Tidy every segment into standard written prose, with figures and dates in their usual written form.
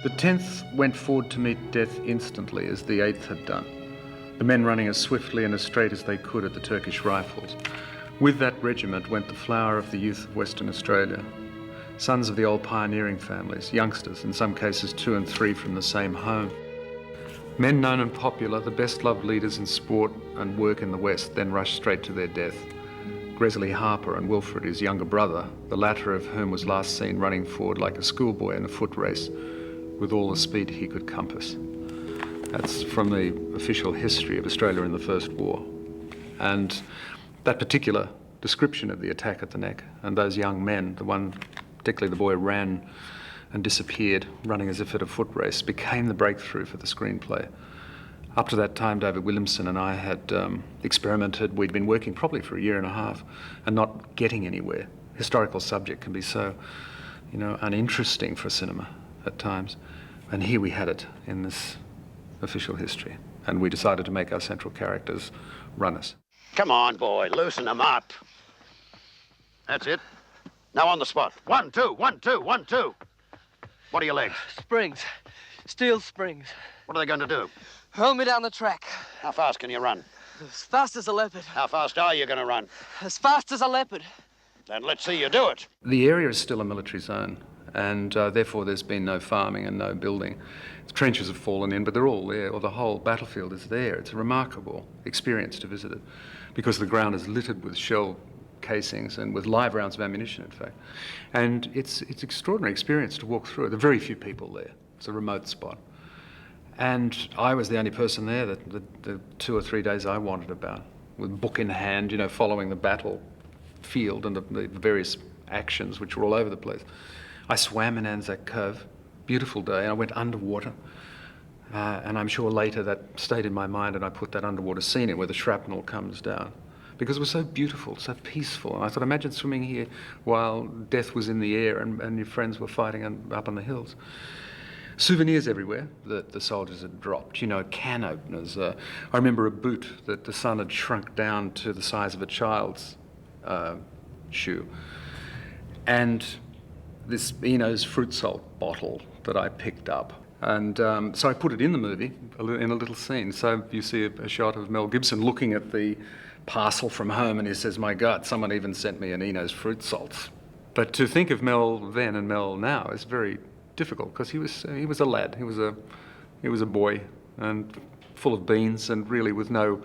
The 10th went forward to meet death instantly, as the 8th had done, the men running as swiftly and as straight as they could at the Turkish rifles. With that regiment went the flower of the youth of Western Australia, sons of the old pioneering families, youngsters, in some cases 2 and 3 from the same home. Men known and popular, the best-loved leaders in sport and work in the West, then rushed straight to their death. Gresley Harper and Wilfred, his younger brother, the latter of whom was last seen running forward like a schoolboy in a foot race, with all the speed he could compass. That's from the official history of Australia in the First War. And that particular description of the attack at the neck and those young men, the one, particularly the boy, ran and disappeared, running as if at a foot race, became the breakthrough for the screenplay. Up to that time, David Williamson and I had experimented. We'd been working probably for a year and a half and not getting anywhere. Historical subject can be so, uninteresting for cinema at times. And here we had it in this official history. And we decided to make our central characters runners. Come on, boy, loosen them up. That's it. Now on the spot. 1, 2, 1, 2, 1, 2. What are your legs? Springs. Steel springs. What are they going to do? Hurl me down the track. How fast can you run? As fast as a leopard. How fast are you going to run? As fast as a leopard. Then let's see you do it. The area is still a military zone, and therefore there's been no farming and no building. The trenches have fallen in, but they're all there, or the whole battlefield is there. It's a remarkable experience to visit it, because the ground is littered with shell casings and with live rounds of ammunition, in fact. And it's extraordinary experience to walk through it. There are very few people there. It's a remote spot. And I was the only person there the 2 or 3 days I wandered about, with book in hand, following the battlefield and the various actions which were all over the place. I swam in Anzac Cove, beautiful day, and I went underwater. And I'm sure later that stayed in my mind, and I put that underwater scene in where the shrapnel comes down, because it was so beautiful, so peaceful. And I thought, imagine swimming here while death was in the air and your friends were fighting up on the hills. Souvenirs everywhere that the soldiers had dropped, can openers. I remember a boot that the sun had shrunk down to the size of a child's shoe. And this Eno's fruit salt bottle that I picked up. And so I put it in the movie, in a little scene. So you see a shot of Mel Gibson looking at the parcel from home, and he says, "My God, someone even sent me an Eno's fruit salts." But to think of Mel then and Mel now is very difficult, because he was a lad, he was a boy, and full of beans, and really with no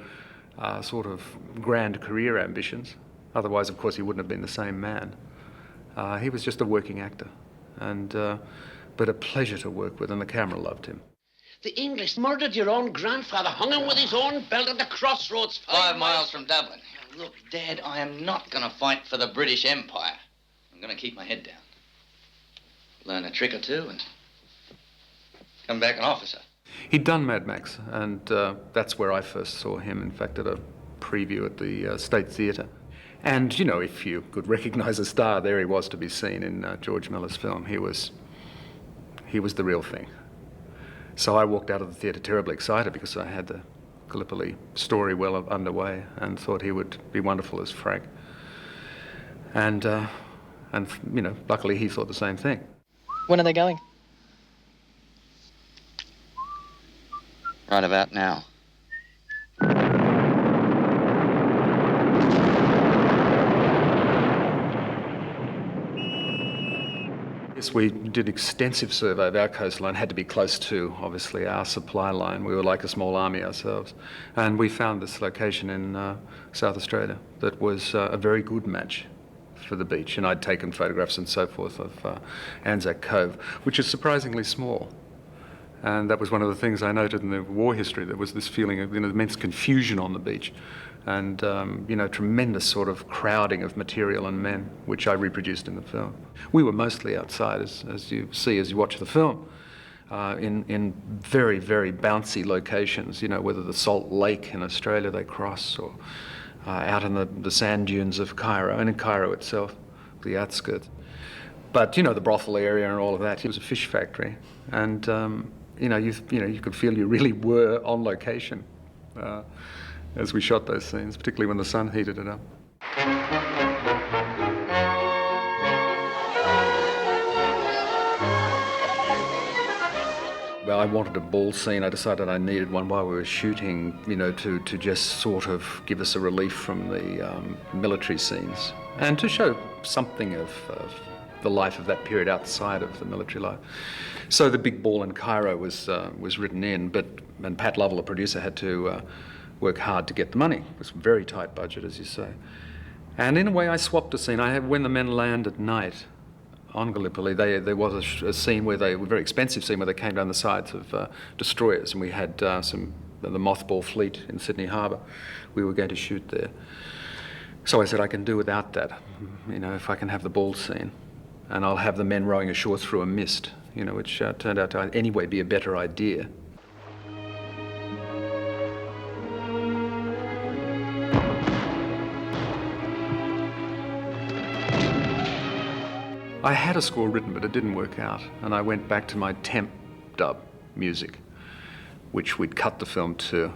sort of grand career ambitions. Otherwise, of course, he wouldn't have been the same man. He was just a working actor, and but a pleasure to work with, and the camera loved him. The English murdered your own grandfather, hung him with his own belt at the crossroads 5 miles from Dublin. Look, Dad, I am not going to fight for the British Empire. I'm going to keep my head down. Learn a trick or two and come back an officer. He'd done Mad Max, and that's where I first saw him, in fact, at a preview at the State Theatre. And, if you could recognise a star, there he was to be seen in George Miller's film. He was the real thing. So I walked out of the theatre terribly excited, because I had the Gallipoli story well underway and thought he would be wonderful as Frank. And luckily he thought the same thing. When are they going? Right about now. Yes, we did extensive survey of our coastline, had to be close to, obviously, our supply line. We were like a small army ourselves. And we found this location in South Australia that was a very good match for the beach. And I'd taken photographs and so forth of Anzac Cove, which is surprisingly small. And that was one of the things I noted in the war history. There was this feeling of immense confusion on the beach, and tremendous sort of crowding of material and men, which I reproduced in the film. We were mostly outside, as you see as you watch the film, in very, very bouncy locations, whether the Salt Lake in Australia they cross, or out in the sand dunes of Cairo, and in Cairo itself, the outskirts. But, the brothel area and all of that, it was a fish factory. And, you could feel you really were on location as we shot those scenes, particularly when the sun heated it up. I wanted a ball scene. I decided I needed one while we were shooting, you know, to just sort of give us a relief from the military scenes and to show something of the life of that period outside of the military life. So the big ball in Cairo was written in, and Pat Lovell, the producer, had to work hard to get the money. It was a very tight budget, as you say. And in a way, I swapped a scene. When the men land at night on Gallipoli, there was a scene where a very expensive scene where they came down the sides of destroyers, and we had the mothball fleet in Sydney Harbour. We were going to shoot there. So I said, I can do without that, you know, if I can have the ball scene. And I'll have the men rowing ashore through a mist, you know, which turned out to anyway be a better idea. I had a score written, but it didn't work out, and I went back to my temp dub music, which we'd cut the film to.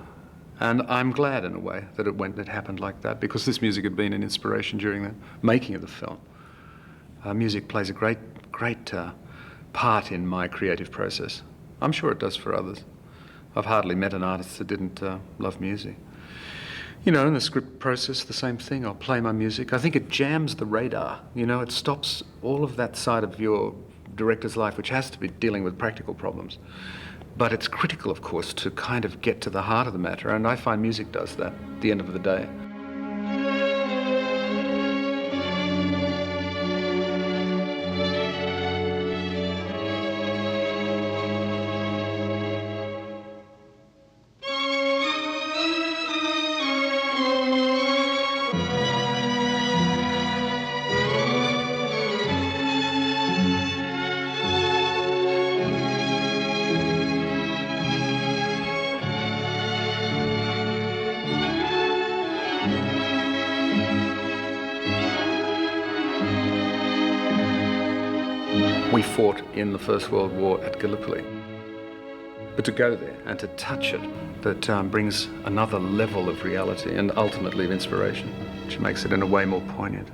And I'm glad, in a way, that it happened like that, because this music had been an inspiration during the making of the film. Music plays a great part in my creative process. I'm sure it does for others. I've hardly met an artist that didn't love music. You know, in the script process, the same thing. I'll play my music. I think it jams the radar. You know, it stops all of that side of your director's life, which has to be dealing with practical problems. But it's critical, of course, to kind of get to the heart of the matter, and I find music does that at the end of the day. We fought in the First World War at Gallipoli. But to go there and to touch it, that brings another level of reality and ultimately of inspiration, which makes it in a way more poignant.